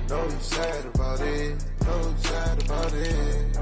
know you sad about it, know you sad about it.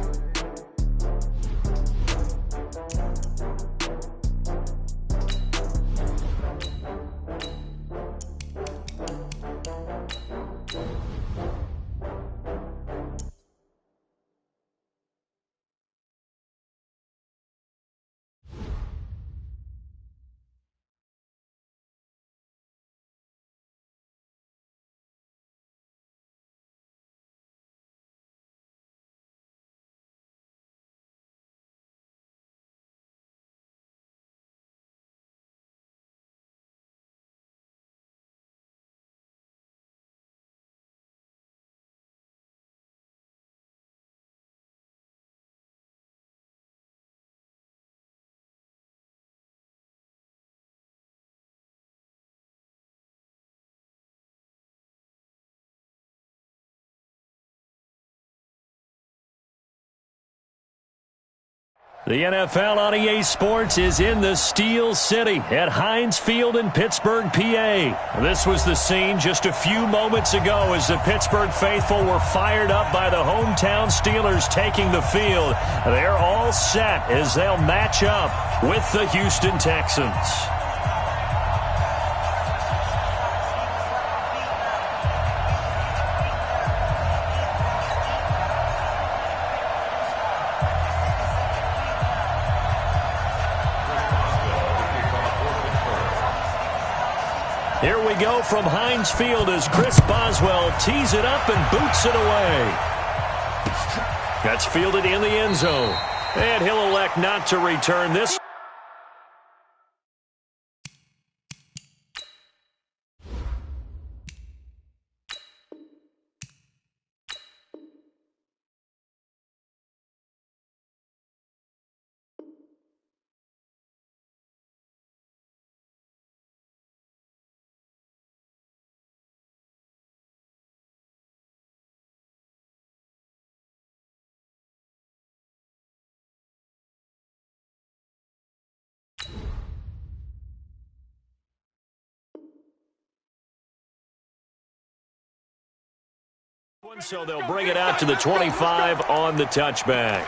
The NFL on EA Sports is in the Steel City at Heinz Field in Pittsburgh, PA. This was the scene just a few moments ago as the Pittsburgh faithful were fired up by the hometown Steelers taking the field. They're all set as they'll match up with the Houston Texans. Here we go from Heinz Field as Chris Boswell tees it up and boots it away. That's fielded in the end zone. And he'll elect not to return this. So they'll bring it out to the 25 on the touchback.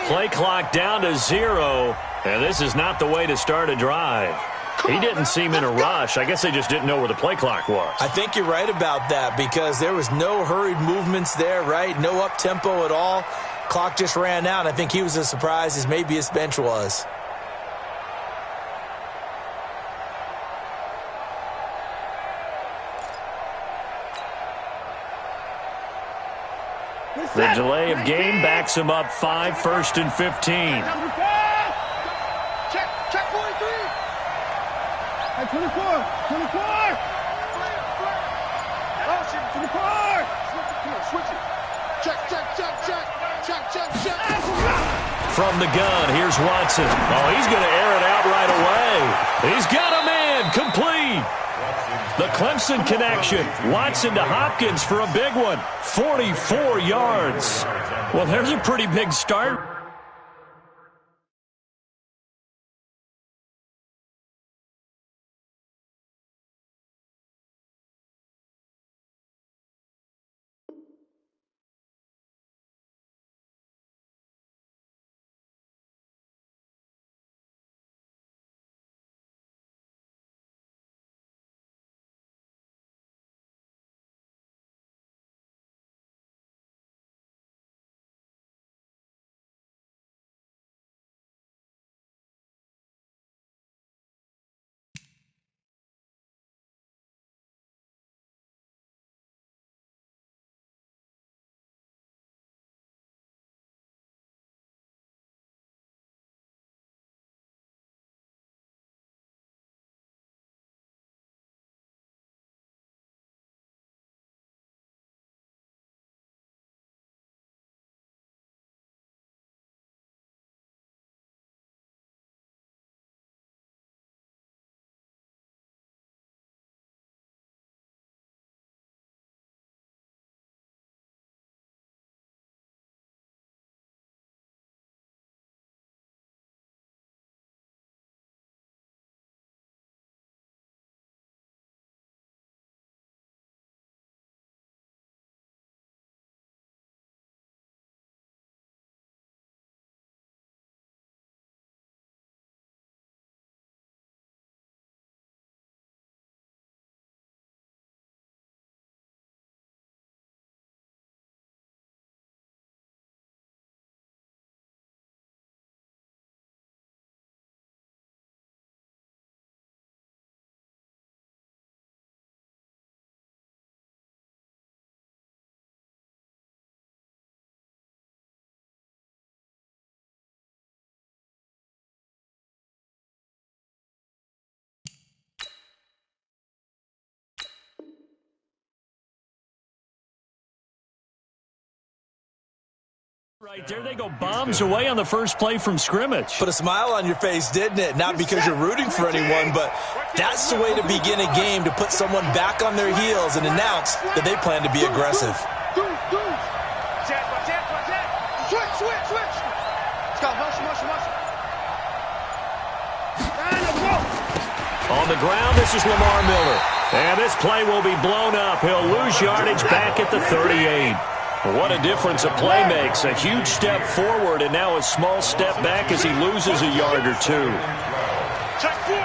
Play clock down to 0, and this is not the way to start a drive. He didn't seem in a rush. I guess they just didn't know where the play clock was. I think you're right about that because there was no hurried movements there, right? No up-tempo at all. Clock just ran out. I think he was as surprised as maybe his bench was. The delay of game backs him up 5, 1st and 15. Check 43. Hey, 24. 24. 24. Switch it. Check. From the gun, here's Watson. Oh, he's going to air it out right away. He's got a man complete. The Clemson connection. Watson to Hopkins for a big one. 44 yards. Well, there's a pretty big start. Right there, they go bombs away on the first play from scrimmage. Put a smile on your face, didn't it? Not because you're rooting for anyone, but that's the way to begin a game, to put someone back on their heels and announce that they plan to be aggressive. Switch. Let's go. Motion. On the ground, this is Lamar Miller. And this play will be blown up. He'll lose yardage back at the 38. What a difference a play makes. A huge step forward and now a small step back as he loses a yard or two. Check four.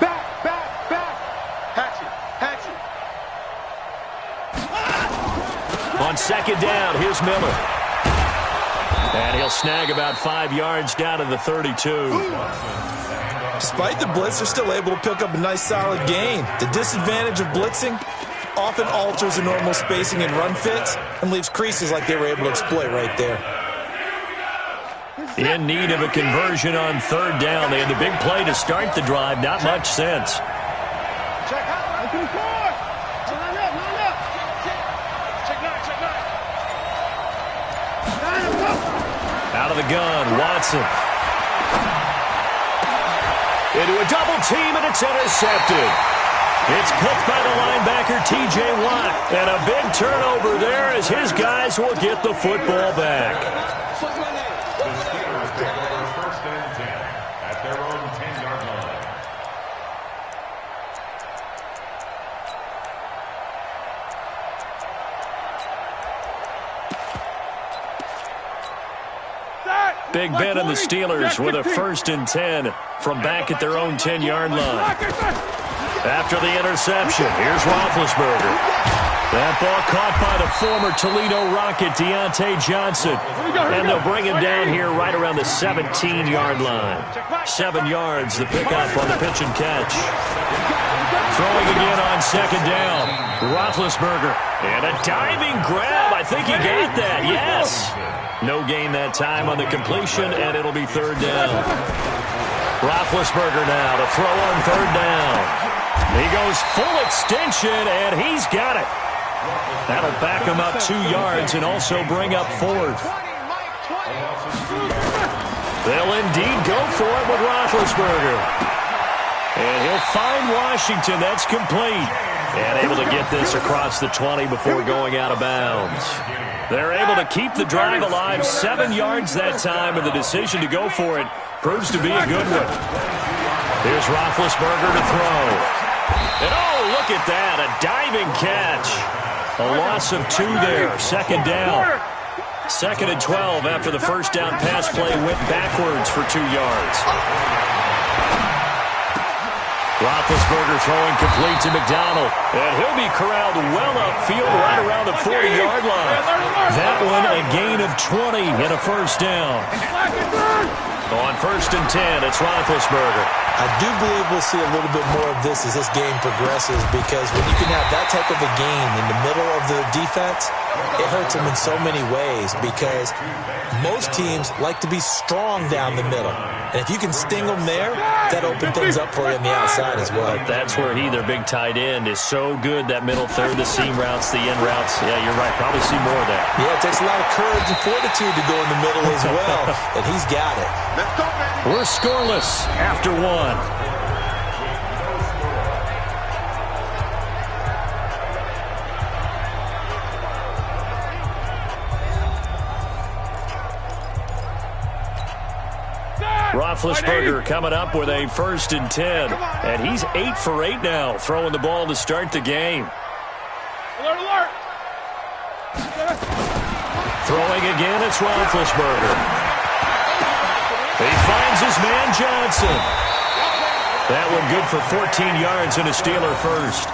Back. Hatch it. On second down, here's Miller. And he'll snag about 5 yards down to the 32. Despite the blitz, they're still able to pick up a nice solid gain. The disadvantage of blitzing often alters the normal spacing and run fits and leaves creases like they were able to exploit right there. In need of a conversion on third down. They had the big play to start the drive. Not much sense. Check out. Line up. Check nine. Out of the gun, Watson. Into a double team, and it's intercepted. It's picked by the linebacker, T.J. Watt. And a big turnover there as his guys will get the football back. The Steelers take over first and 10 at their own 10-yard line. Big Ben and the Steelers with a first and 10 from back at their own 10-yard line. After the interception, here's Roethlisberger. That ball caught by the former Toledo Rocket, Deontay Johnson. And they'll bring him down here right around the 17-yard line. 7 yards, the pickup on the pitch and catch. Throwing again on second down. Roethlisberger. And a diving grab. I think he got that. Yes. No gain that time on the completion, and it'll be third down. Roethlisberger now to throw on third down. He goes full extension, and he's got it. That'll back him up 2 yards and also bring up fourth. They'll indeed go for it with Roethlisberger. And he'll find Washington. That's complete. And able to get this across the 20 before going out of bounds. They're able to keep the drive alive, 7 yards that time, and the decision to go for it proves to be a good one. Here's Roethlisberger to throw. And oh, look at that, a diving catch. A loss of 2 there, second down. Second and 12 after the first down pass play went backwards for 2 yards. Roethlisberger throwing complete to McDonald. And he'll be corralled well upfield right around the 40-yard line. That one a gain of 20 and a first down. On first and 10, it's Roethlisberger. I do believe we'll see a little bit more of this as this game progresses, because when you can have that type of a game in the middle of the defense, it hurts them in so many ways, because most teams like to be strong down the middle. And if you can sting them there, that opens things up for you on the outside as well. But that's where their big tight end, is so good, that middle third, the seam routes, the in routes. Yeah, you're right. Probably see more of that. Yeah, it takes a lot of courage and fortitude to go in the middle as well, and he's got it. We're scoreless after 1. Roethlisberger coming up with a first and 10. And he's 8 for 8 now, throwing the ball to start the game. Alert. Throwing again, it's Roethlisberger. He finds his man Johnson. That one good for 14 yards and a Steeler first.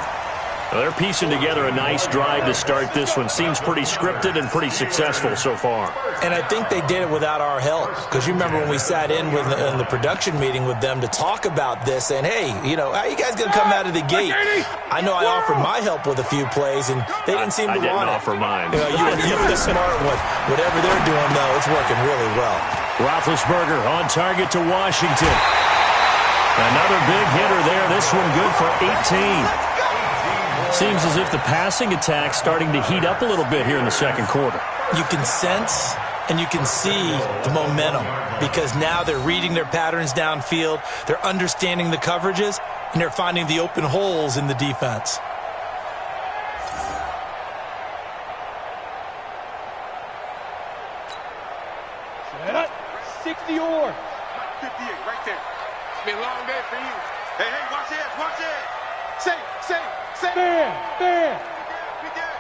Well, they're piecing together a nice drive to start this one. Seems pretty scripted and pretty successful so far. And I think they did it without our help, because you remember when we sat in the production meeting with them to talk about this, and hey, you know, how you guys going to come out of the gate? I know I offered my help with a few plays, and they didn't seem to want it. I didn't offer mine. You were the smart one. Whatever they're doing, though, it's working really well. Roethlisberger on target to Washington. Another big hitter there. This one good for 18. Seems as if the passing attack's starting to heat up a little bit here in the second quarter. You can sense and you can see the momentum because now they're reading their patterns downfield, they're understanding the coverages, and they're finding the open holes in the defense. Set up. 60 or 58 right there. It's been a long day for you. Hey, watch this, watch this. Say. Bam. We good.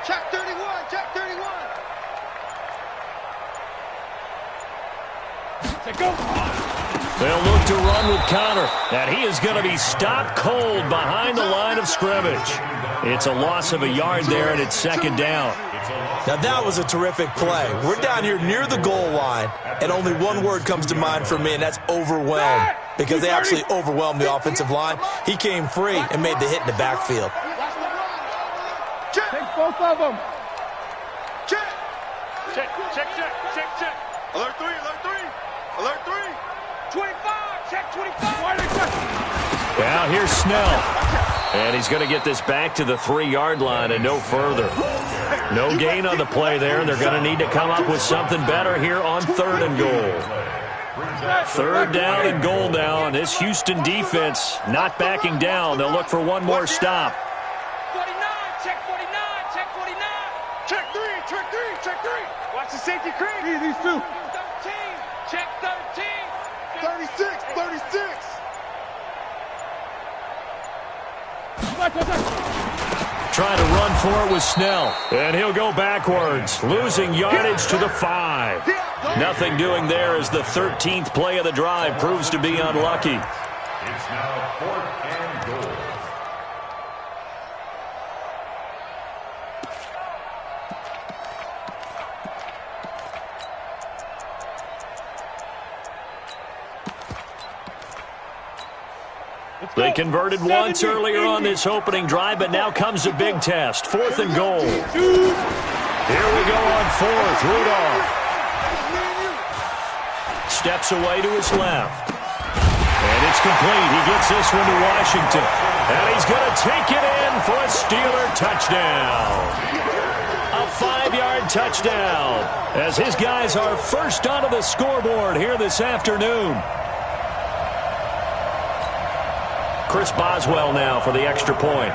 Check 31, check 31. Set go. They'll look to run with Connor, and he is going to be stopped cold behind the line of scrimmage. It's a loss of a yard there, and it's second down. Now that was a terrific play. We're down here near the goal line, and only one word comes to mind for me, and that's overwhelmed, because they absolutely overwhelmed the offensive line. He came free and made the hit in the backfield. Take both of them. Check. Alert 3. Alert 3. 25, check 25. Now here's Snell. And he's going to get this back to the 3-yard line and no further. No gain on the play there. They're going to need to come up with something better here on 3rd and goal. 3rd down and goal now, and this Houston defense not backing down. They'll look for one more stop. 49, check 49, check 49. Check 3. Watch the safety creep. These two. 13, check 13. 36. Trying to run for it with Snell, and he'll go backwards, losing yardage to the 5. Nothing doing there as the 13th play of the drive proves to be unlucky. It's now 4th and goal. They converted once earlier on this opening drive, but now comes a big test. 4th and goal. Here we go on 4th. Rudolph steps away to his left. And it's complete. He gets this one to Washington. And he's going to take it in for a Steeler touchdown. A 5-yard touchdown as his guys are first onto the scoreboard here this afternoon. Chris Boswell now for the extra point.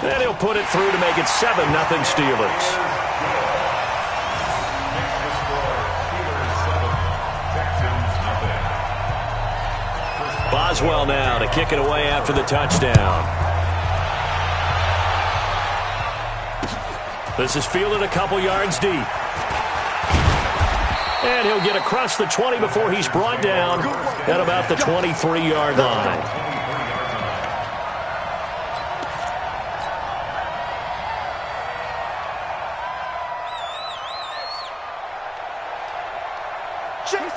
And he'll put it through to make it 7-0 Steelers. Boswell now to kick it away after the touchdown. This is fielded a couple yards deep. And he'll get across the 20 before he's brought down at about the 23-yard line.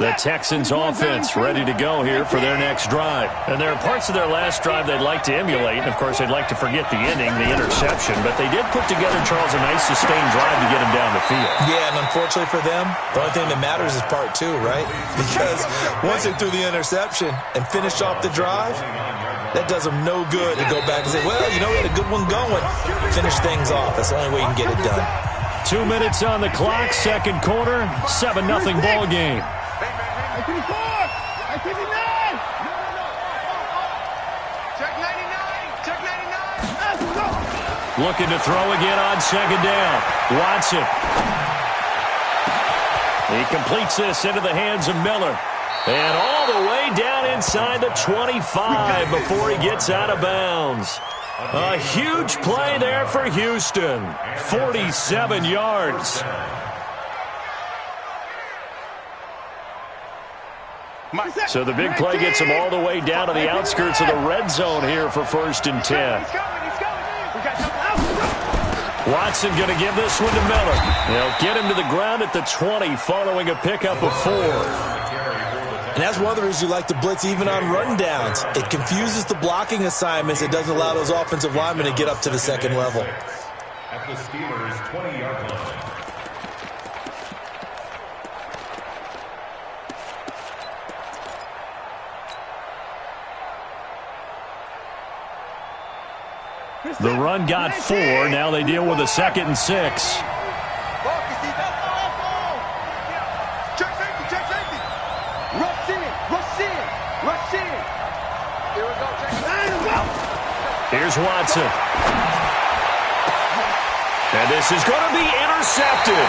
The Texans offense ready to go here for their next drive. And there are parts of their last drive they'd like to emulate. And, of course, they'd like to forget the ending, the interception. But they did put together, Charles, a nice sustained drive to get him down the field. Yeah, and unfortunately for them, the only thing that matters is part 2, right? Because once they threw the interception and finished off the drive, that does them no good to go back and say, well, you know, we had a good one going. Finish things off. That's the only way you can get it done. 2 minutes on the clock, second quarter, 7-0 ball game. I 24! I 59! Check 99, check 99. Looking to throw again on second down. Watson. He completes this into the hands of Miller. And all the way down inside the 25 before he gets out of bounds. A huge play there for Houston. 47 yards. So the big play gets him all the way down to the outskirts of the red zone here for 1st and 10. Watson going to give this one to Miller. They'll get him to the ground at the 20 following a pickup of 4. And that's one of the reasons you like to blitz even on run downs. It confuses the blocking assignments. It doesn't allow those offensive linemen to get up to the second level. At the Steelers' 20-yard line. The run got 4. Now they deal with a 2nd and 6. Check safety, check safety. Rush in, rush in, rush in. Here we go, check safety. Here's Watson. And this is going to be intercepted.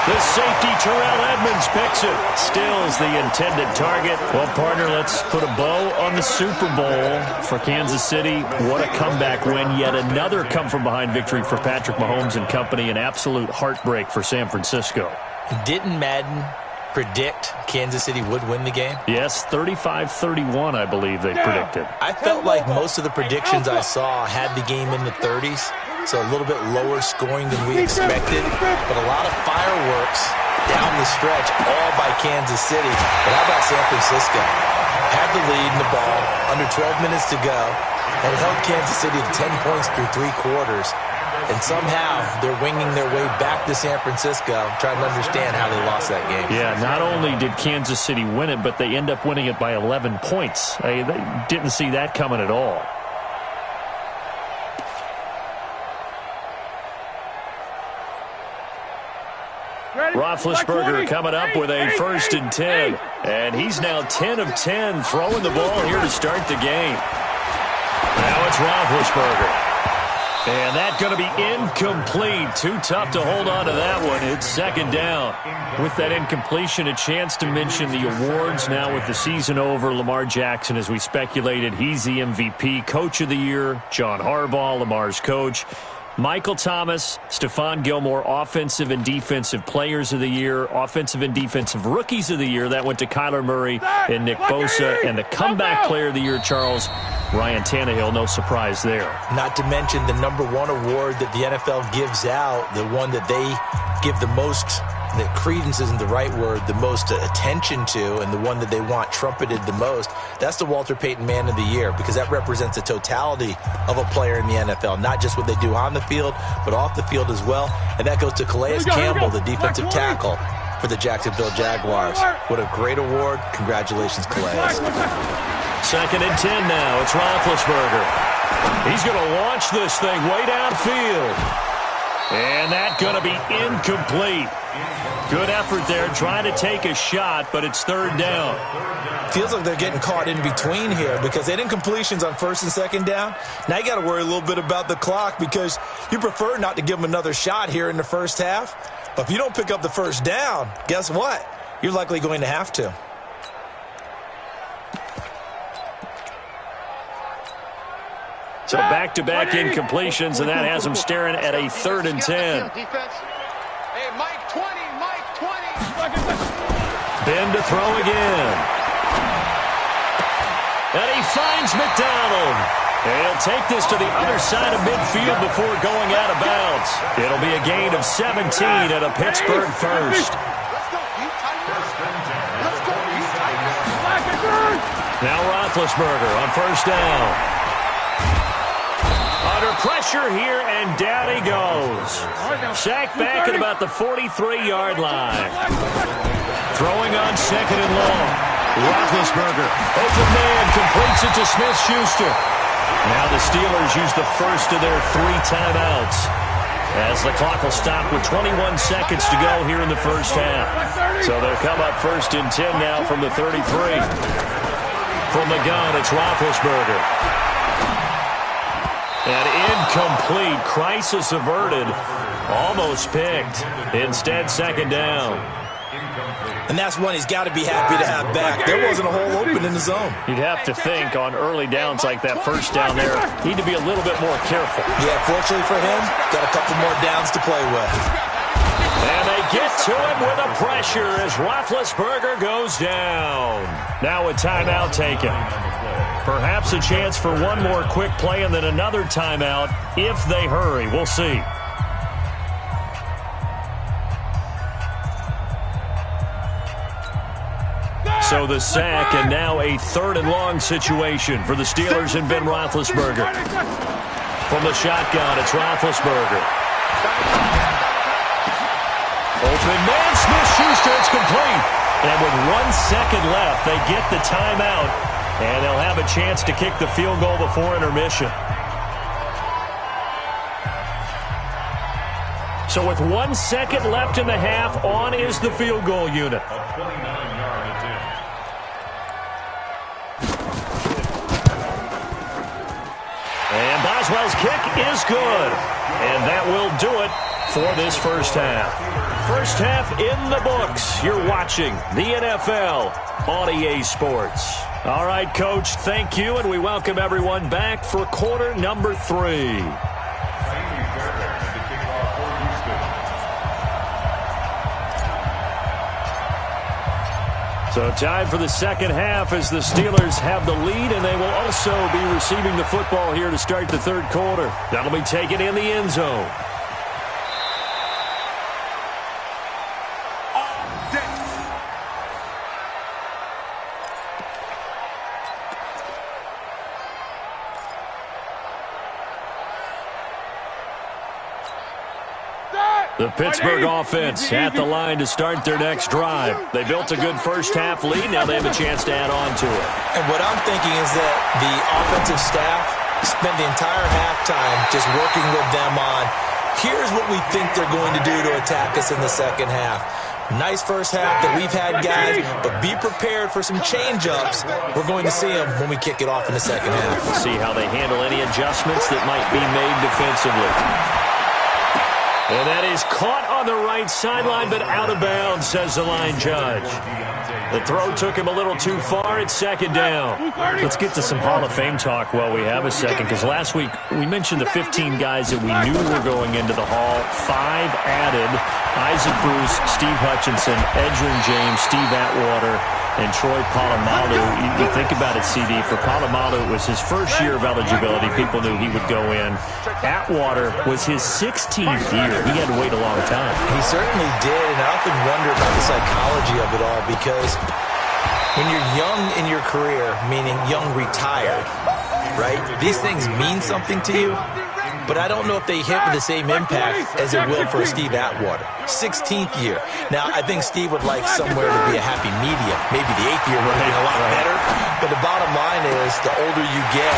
The safety, Terrell Edmonds, picks it. Stills the intended target. Well, partner, let's put a bow on the Super Bowl for Kansas City. What a comeback win. Yet another come-from-behind victory for Patrick Mahomes and company. An absolute heartbreak for San Francisco. Didn't Madden predict Kansas City would win the game? Yes, 35-31, I believe they predicted. I felt like most of the predictions I saw had the game in the 30s. So a little bit lower scoring than we expected, but a lot of fireworks down the stretch, all by Kansas City. But how about San Francisco? Had the lead in the ball, under 12 minutes to go, and held Kansas City to 10 points through 3 quarters. And somehow they're winging their way back to San Francisco, trying to understand how they lost that game. Yeah, not only did Kansas City win it, but they end up winning it by 11 points. They didn't see that coming at all. Roethlisberger coming up with a 1st and 10. And he's now 10 of 10 throwing the ball here to start the game. Now it's Roethlisberger. And that's going to be incomplete. Too tough to hold on to that one. It's 2nd down. With that incompletion, a chance to mention the awards. Now with the season over, Lamar Jackson, as we speculated, he's the MVP. Coach of the Year, John Harbaugh, Lamar's coach. Michael Thomas, Stephon Gilmore, Offensive and Defensive Players of the Year, Offensive and Defensive Rookies of the Year. That went to Kyler Murray and Nick Bosa. And the Comeback Player of the Year, Charles, Ryan Tannehill. No surprise there. Not to mention the #1 award that the NFL gives out, the one that they give the most, that credence isn't the right word, the most attention to, and the one that they want trumpeted the most. That's the Walter Payton Man of the Year, because that represents the totality of a player in the NFL, not just what they do on the field, but off the field as well. And that goes to Calais Campbell, the defensive tackle for the Jacksonville Jaguars. What a great award. Congratulations, Calais. 2nd and 10 now. It's Roethlisberger. He's going to launch this thing way downfield. And that's going to be incomplete. Good effort there, trying to take a shot, but it's 3rd down. Feels like they're getting caught in between here, because they had incompletions on 1st and 2nd down. Now you got to worry a little bit about the clock, because you prefer not to give them another shot here in the first half. But if you don't pick up the 1st down, guess what? You're likely going to have to. So back-to-back incompletions, and that has them staring at a 3rd and 10. Hey, Mike 20, Mike 20. Ben to throw again. And he finds McDonald. And he'll take this to the other side of midfield before going out of bounds. It'll be a gain of 17 at a Pittsburgh 1st. Now Roethlisberger on 1st down. Under pressure here, and down he goes. Sacked back at about the 43-yard line. Throwing on 2nd and long. Roethlisberger, open man, completes it to Smith-Schuster. Now the Steelers use the first of their 3 timeouts, as the clock will stop with 21 seconds to go here in the first half. So they'll come up 1st and 10 now from the 33. From the gun, it's Roethlisberger. And incomplete. Crisis averted. Almost picked. Instead, 2nd down. And that's one he's got to be happy to have back. There wasn't a hole open in the zone. You'd have to think on early downs like that 1st down there, need to be a little bit more careful. Yeah, fortunately for him, got a couple more downs to play with. And they get to him with a pressure as Roethlisberger goes down. Now a timeout taken. Perhaps a chance for one more quick play and then another timeout if they hurry. We'll see. So the sack, and now a 3rd and long situation for the Steelers and Ben Roethlisberger. From the shotgun, it's Roethlisberger. Open man, Smith-Schuster, it's complete. And with 1 second left, they get the timeout, and they'll have a chance to kick the field goal before intermission. So with 1 second left in the half, on is the field goal unit. A 29-yard attempt. And Boswell's kick is good. And that will do it for this first half. First half in the books. You're watching the NFL on EA Sports. All right, Coach, thank you, and we welcome everyone back for quarter number 3. So time for the second half as the Steelers have the lead, and they will also be receiving the football here to start the third quarter. That'll be taken in the end zone. The Pittsburgh offense at the line to start their next drive. They built a good first-half lead. Now they have a chance to add on to it. And what I'm thinking is that the offensive staff spent the entire halftime just working with them on, here's what we think they're going to do to attack us in the second half. Nice first half that we've had, guys, but be prepared for some change-ups. We're going to see them when we kick it off in the second half. See how they handle any adjustments that might be made defensively. And that is caught on the right sideline, but out of bounds, says the line judge. The throw took him a little too far. It's second down. Let's get to some Hall of Fame talk while we have a second, because last week we mentioned the 15 guys that we knew were going into the Hall. 5 added: Isaac Bruce, Steve Hutchinson, Edgerrin James, Steve Atwater, and Troy Polamalu. You think about it, CD. For Polamalu, it was his first year of eligibility. People knew he would go in. Atwater was his 16th year. He had to wait a long time. He certainly did, and I often wonder about the psychology of it all, because when you're young in your career, meaning young retired, right, these things mean something to you, but I don't know if they hit with the same impact as it will for a Steve Atwater. 16th year. Now, I think Steve would like somewhere to be a happy medium. Maybe the 8th year would be a lot better. But the bottom line is, the older you get,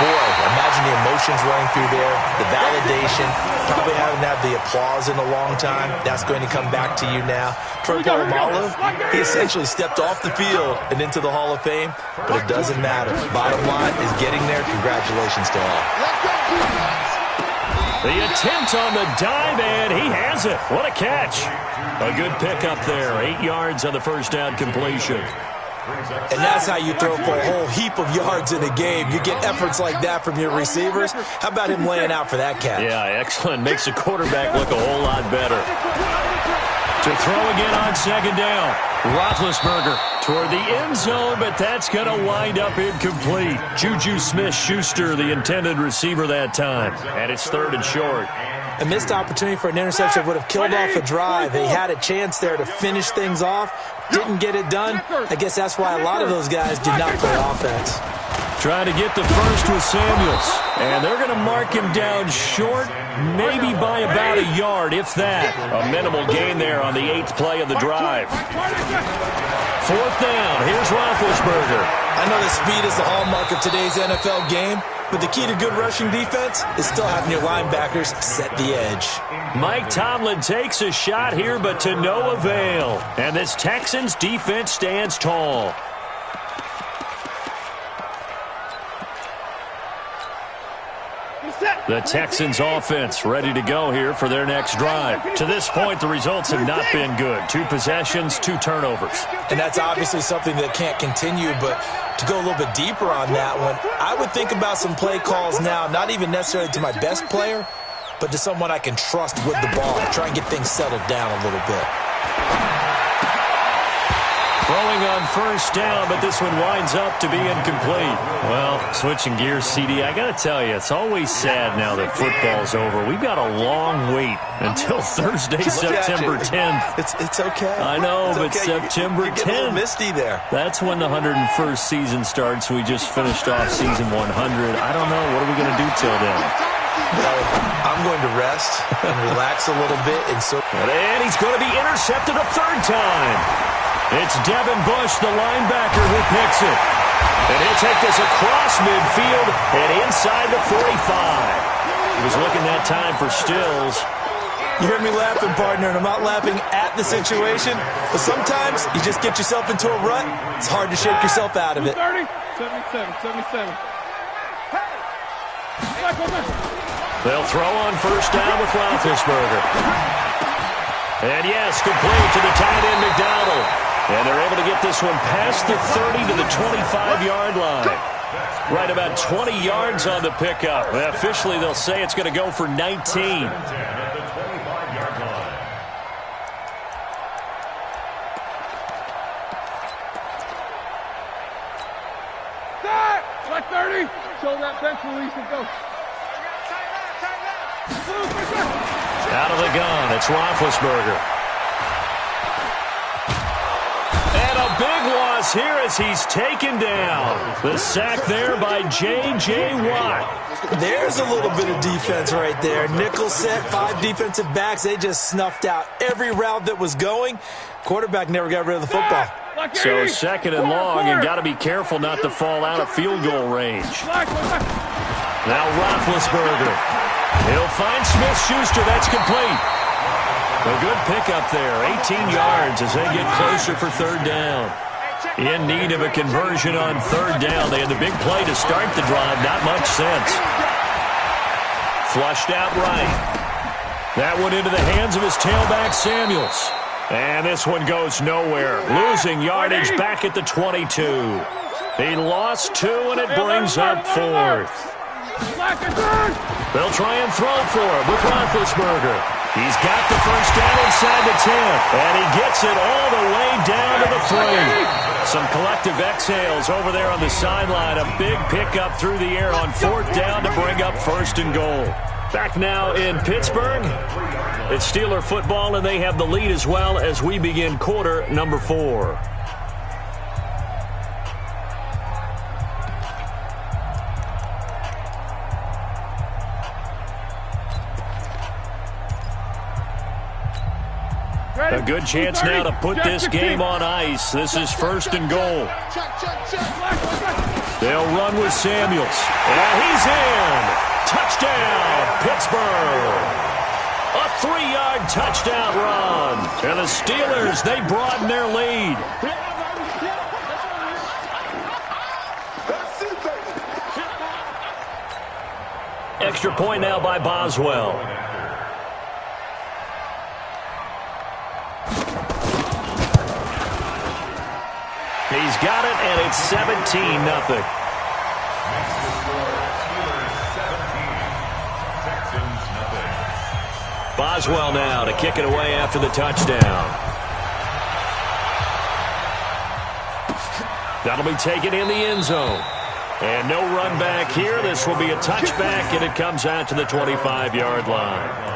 boy, imagine the emotions running through there, the validation, probably haven't had the applause in a long time. That's going to come back to you now. Troy Polamalu, he essentially stepped off the field and into the Hall of Fame, but it doesn't matter. Bottom line is getting there. Congratulations to all. The attempt on the dive, and he has it. What a catch. A good pickup there. 8 yards on the first down completion. And that's how you throw for a whole heap of yards in a game. You get efforts like that from your receivers. How about him laying out for that catch? Yeah, excellent. Makes the quarterback look a whole lot better. To throw again on second down. Roethlisberger toward the end zone, but that's going to wind up incomplete. Juju Smith-Schuster, the intended receiver that time. And it's third and short. A missed opportunity for an interception would have killed off a drive. They had a chance there to finish things off. Didn't get it done. I guess that's why a lot of those guys did not play offense. Trying to get the first with Samuels. And they're going to mark him down short, maybe by about a yard, if that. A minimal gain there on the 8th play of the drive. Fourth down. Here's Roethlisberger. I know that speed is the hallmark of today's NFL game, but the key to good rushing defense is still having your linebackers set the edge. Mike Tomlin takes a shot here, but to no avail. And this Texans defense stands tall. The Texans offense ready to go here for their next drive. To this point, the results have not been good. 2 possessions, 2 turnovers. And that's obviously something that can't continue, but to go a little bit deeper on that one, I would think about some play calls now, not even necessarily to my best player, but to someone I can trust with the ball. Try and get things settled down a little bit. Throwing on first down, but this one winds up to be incomplete. Well, switching gears, CD, I got to tell you, it's always sad now that football's over. We've got a long wait until Thursday, September 10th. It's okay. I know, it's but okay. September 10th. You're getting a little misty there. That's when the 101st season starts. We just finished off season 100. I don't know. What are we going to do till then? Well, I'm going to rest and relax a little bit. And he's going to be intercepted a third time. It's Devin Bush, the linebacker, who picks it. And he'll take this across midfield and inside the 45. He was looking that time for Stills. You hear me laughing, partner, and I'm not laughing at the situation, but sometimes you just get yourself into a rut. It's hard to shake yourself out of it. 30, 77. They'll throw on first down with Roethlisberger. And yes, complete to the tight end, McDonald. And they're able to get this one past the 30 to the 25-yard line. Right about 20 yards on the pickup. Officially, they'll say it's going to go for 19. Black 30. Show that bench release and go. Out of the gun, it's Roethlisberger. And a big loss here as he's taken down. The sack there by J.J. Watt. There's a little bit of defense right there. Nickel set, 5 defensive backs. They just snuffed out every route that was going. Quarterback never got rid of the football. So second and long, and got to be careful not to fall out of field goal range. Now Roethlisberger. He'll find Smith-Schuster. That's complete. A good pickup there. 18 yards as they get closer for third down. In need of a conversion on third down. They had the big play to start the drive. Not much sense. Flushed out right. That one into the hands of his tailback, Samuels. And this one goes nowhere. Losing yardage back at the 22. He lost 2, and it brings up 4th. They'll try and throw for him with Roethlisberger. He's got the first down inside the 10, and he gets it all the way down to the 3. Some collective exhales over there on the sideline. A big pickup through the air on 4th down to bring up 1st and goal. Back now in Pittsburgh. It's Steeler football, and they have the lead as well as we begin quarter number 4. A good chance now to put this game on ice. This is 1st and goal. They'll run with Samuels. And he's in. Touchdown, Pittsburgh. A 3-yard touchdown run. And the Steelers, they broaden their lead. Extra point now by Boswell. He's got it, and it's 17-0. Boswell now to kick it away after the touchdown. That'll be taken in the end zone. And no run back here. This will be a touchback, and it comes out to the 25-yard line.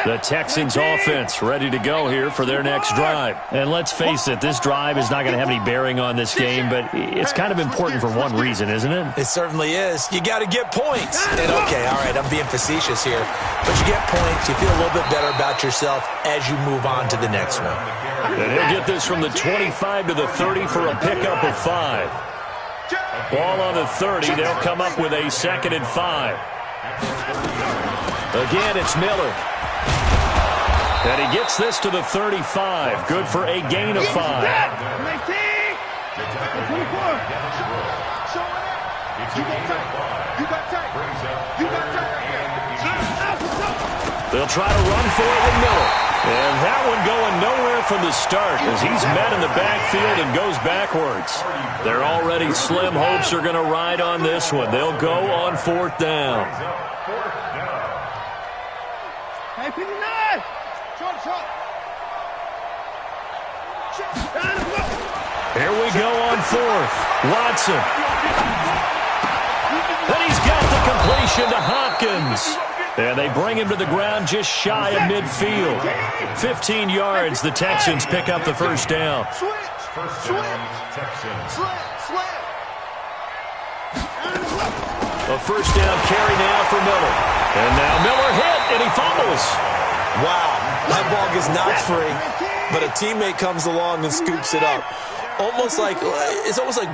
The Texans offense ready to go here for their next drive. And let's face it, this drive is not going to have any bearing on this game, but it's kind of important for one reason, isn't it? It certainly is. You got to get points. And okay, all right, I'm being facetious here. But you get points, you feel a little bit better about yourself as you move on to the next one. And he'll get this from the 25 to the 30 for a pickup of 5. Ball on the 30. They'll come up with a 2nd and 5. Again, it's Miller. And he gets this to the 35. Good for a gain of 5. They'll try to run for it with Miller. And that one going nowhere from the start as he's met in the backfield and goes backwards. Their already slim hopes are going to ride on this one. They'll go on 4th down. Hey, 59! Here we go on 4th. Watson. And he's got the completion to Hopkins. And they bring him to the ground just shy of midfield. 15 yards. The Texans pick up the first down. A first down carry now for Miller. And now Miller hit, and he fumbles. Wow, that ball gets knocked free, but a teammate comes along and scoops it up. almost like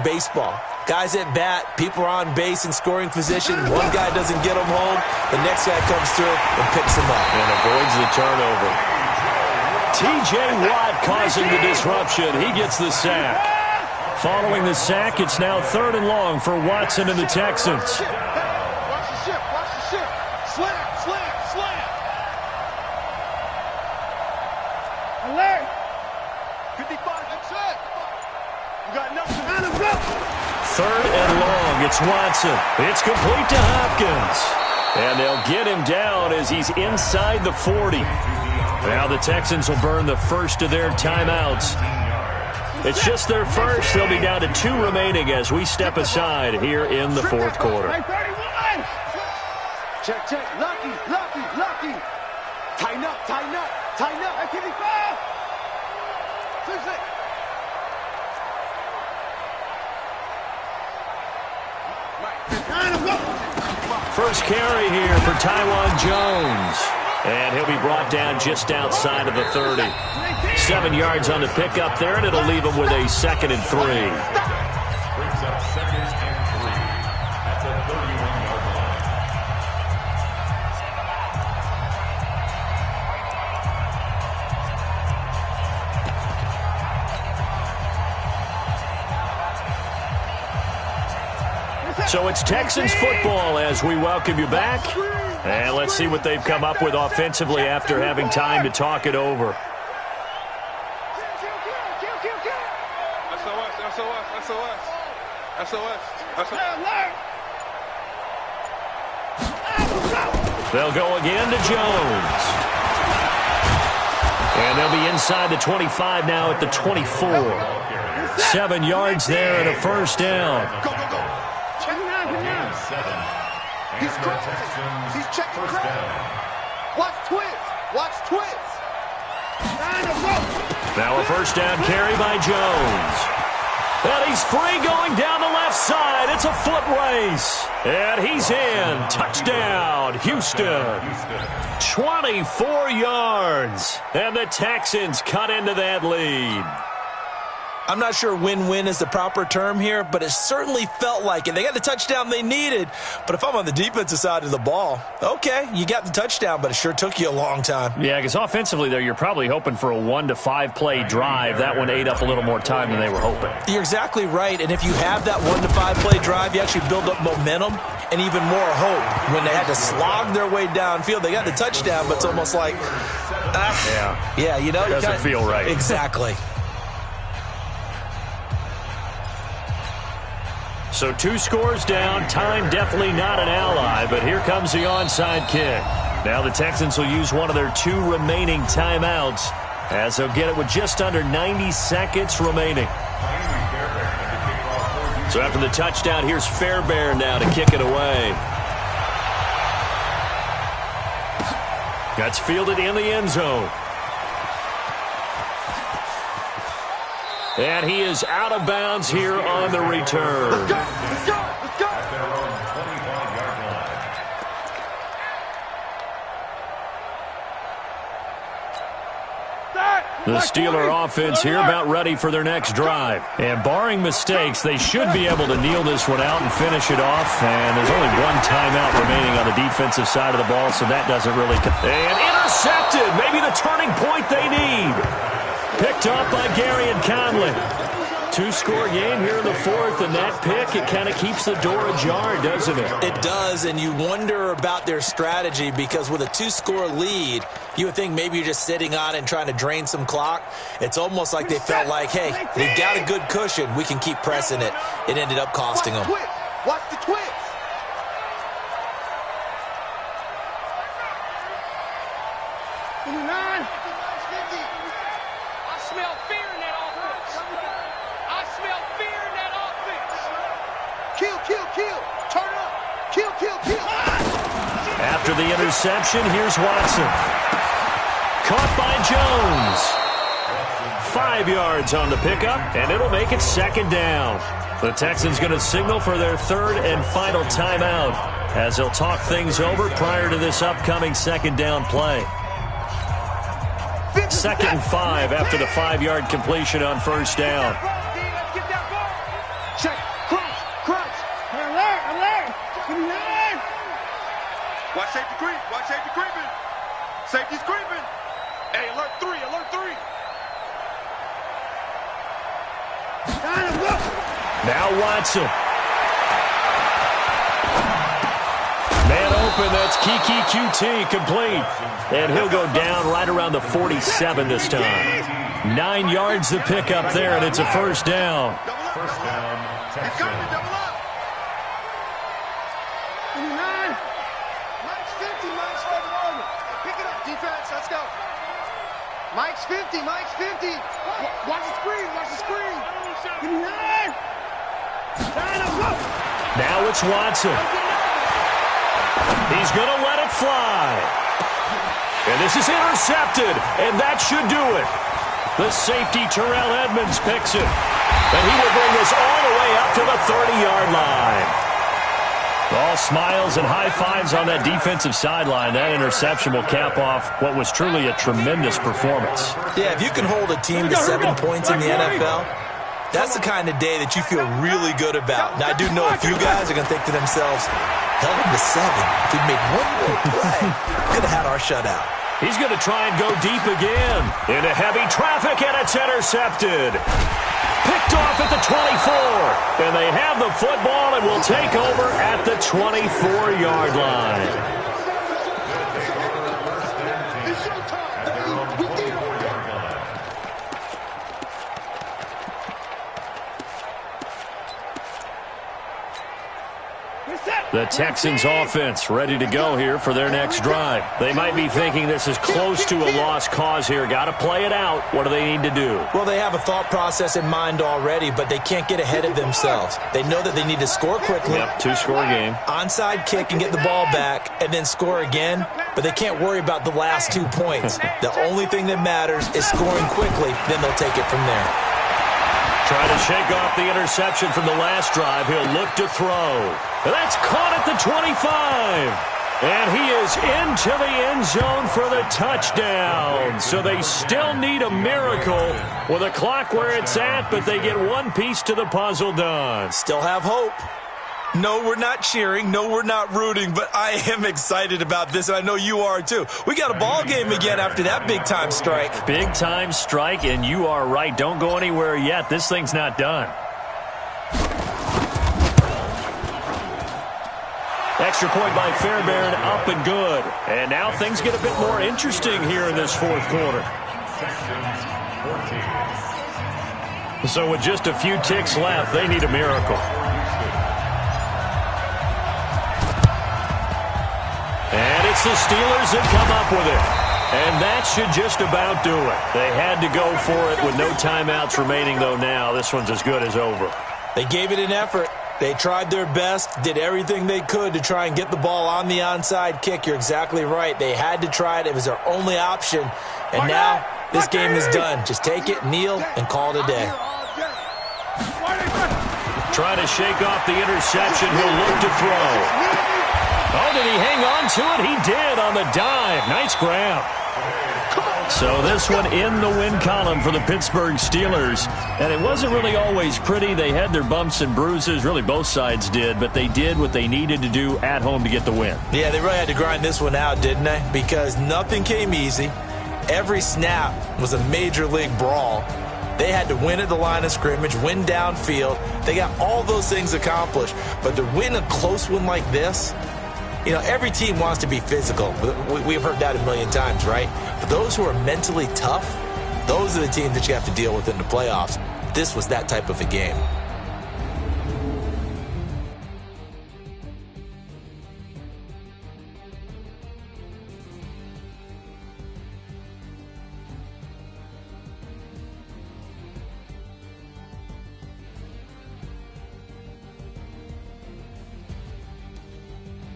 baseball. Guys at bat, people are on base in scoring position. One guy doesn't get them home. The next guy comes through and picks them up. And avoids the turnover. T.J. Watt causing the disruption. He gets the sack. Following the sack, it's now 3rd and long for Watson and the Texans. Watch the ship. Watch the ship. Slam. Alert. 55. That's it. You got nothing. 3rd and long. It's Watson. It's complete to Hopkins. And they'll get him down as he's inside the 40. Now the Texans will burn the first of their timeouts. It's just their first. They'll be down to 2 remaining as we step aside here in the 4th quarter. Check. Lucky. Tighten up. Activity foul. First carry here for Tywan Jones. And he'll be brought down just outside of the 30. 7 yards on the pickup there, and it'll leave him with a 2nd and 3. Brings up 2nd and 3 at the 31-yard line. So it's Texans football as we welcome you back. And let's see what they've come up with offensively after having time to talk it over. They'll go again to Jones. And they'll be inside the 25 now at the 24. 7 yards there and a first down. He's checking credit. Watch twits. Now a first down carry by Jones. And he's free going down the left side. It's a foot race. And he's in. Touchdown, Houston. 24 yards. And the Texans cut into that lead. I'm not sure win-win is the proper term here, but it certainly felt like it. They got the touchdown they needed, but if I'm on the defensive side of the ball, okay, you got the touchdown, but it sure took you a long time. Yeah, because offensively there, you're probably hoping for a 1 to 5 play drive. That one ate up a little more time than they were hoping. You're exactly right, and if you have that 1 to 5 play drive, you actually build up momentum and even more hope. When they had to slog their way downfield, they got the touchdown, but it's almost like, yeah, you know, doesn't feel right. Exactly. So 2 scores down. Time definitely not an ally, but here comes the onside kick. Now the Texans will use one of their 2 remaining timeouts as they'll get it with just under 90 seconds remaining. So after the touchdown, here's Fairbairn now to kick it away. That's fielded in the end zone. And he is out of bounds here on the return. Let's go. At their own 25-yard line. The Steeler offense here about ready for their next drive. And barring mistakes, they should be able to kneel this one out and finish it off. And there's only 1 timeout remaining on the defensive side of the ball, so that doesn't really... And intercepted! Maybe the turning point they need. Picked off by Gary and Conley. 2-score game here in the 4th, and that pick, it kind of keeps the door ajar, doesn't it? It does, and you wonder about their strategy because with a 2-score lead, you would think maybe you're just sitting on it and trying to drain some clock. It's almost like they felt like, hey, we've got a good cushion. We can keep pressing it. It ended up costing them. Watch the twist. Kill. Turn up. Kill. After the interception, here's Watson. Caught by Jones. 5 yards on the pickup, and it'll make it 2nd down. The Texans going to signal for their 3rd and final timeout as they'll talk things over prior to this upcoming 2nd down play. 2nd and 5 after the 5-yard completion on 1st down. Watch safety creep. Watch safety creeping. Safety's creeping. Hey, alert 3. Alert 3. Now Watson. Man open, that's Kiki QT complete. And he'll go down right around the 47 this time. 9 yards to pick up there, and it's a first down. First down, He's coming to Texans. double up. 59. Mike's 50. Mike's right on it. Pick it up, defense. Let's go. Mike's 50. Mike's 50. Watch the screen. Watch the screen. 59. Now it's Watson. He's going to let it fly. And this is intercepted, and that should do it. The safety, Terrell Edmonds, picks it. And he will bring this all the way up to the 30-yard line. All smiles and high fives on that defensive sideline. That interception will cap off what was truly a tremendous performance. Yeah, if you can hold a team to 7 points in the NFL, that's the kind of day that you feel really good about. Now, I do know a few guys are going to think to themselves, held him to 7. If we made one more play, could have had our shutout. He's going to try and go deep again. Into heavy traffic, and it's intercepted. Picked off at the 24. And they have the football and will take over at the 24-yard line. The Texans offense ready to go here for their next drive. They might be thinking this is close to a lost cause here. Got to play it out. What do they need to do? Well, they have a thought process in mind already, but they can't get ahead of themselves. They know that they need to score quickly. Yep, 2-score game. Onside kick and get the ball back and then score again, but they can't worry about the last 2 points. The only thing that matters is scoring quickly, then they'll take it from there. Trying to shake off the interception from the last drive. He'll look to throw. That's caught at the 25. And he is into the end zone for the touchdown. So they still need a miracle with a clock where it's at, but they get one piece to the puzzle done. Still have hope. No, we're not cheering. No, we're not rooting, but I am excited about this, and I know you are too. We got a ball game again after that big-time strike. Big-time strike, and you are right. Don't go anywhere yet. This thing's not done. Extra point by Fairbairn, up and good. And now things get a bit more interesting here in this fourth quarter. So with just a few ticks left, they need a miracle. And it's the Steelers that come up with it. And that should just about do it. They had to go for it with no timeouts remaining, though now. This one's as good as over. They gave it an effort. They tried their best, did everything they could to try and get the ball on the onside kick. You're exactly right. They had to try it. It was their only option. And now this game is done. Just take it, kneel, and call it a day. Trying to shake off the interception. He'll look to throw. Oh, did he hang on to it? He did on the dive. Nice grab. So this one in the win column for the Pittsburgh Steelers. And it wasn't really always pretty. They had their bumps and bruises. Really, both sides did. But they did what they needed to do at home to get the win. Yeah, they really had to grind this one out, didn't they? Because nothing came easy. Every snap was a major league brawl. They had to win at the line of scrimmage, win downfield. They got all those things accomplished. But to win a close one like this, you know, every team wants to be physical. We've heard that a million times, right? But those who are mentally tough, those are the teams that you have to deal with in the playoffs. This was that type of a game.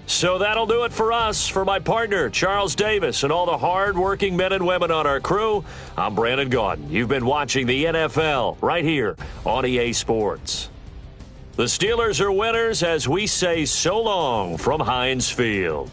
So that'll do it for us. For my partner, Charles Davis, and all the hard-working men and women on our crew, I'm Brandon Gaudin. You've been watching the NFL right here on EA Sports. The Steelers are winners as we say so long from Heinz Field.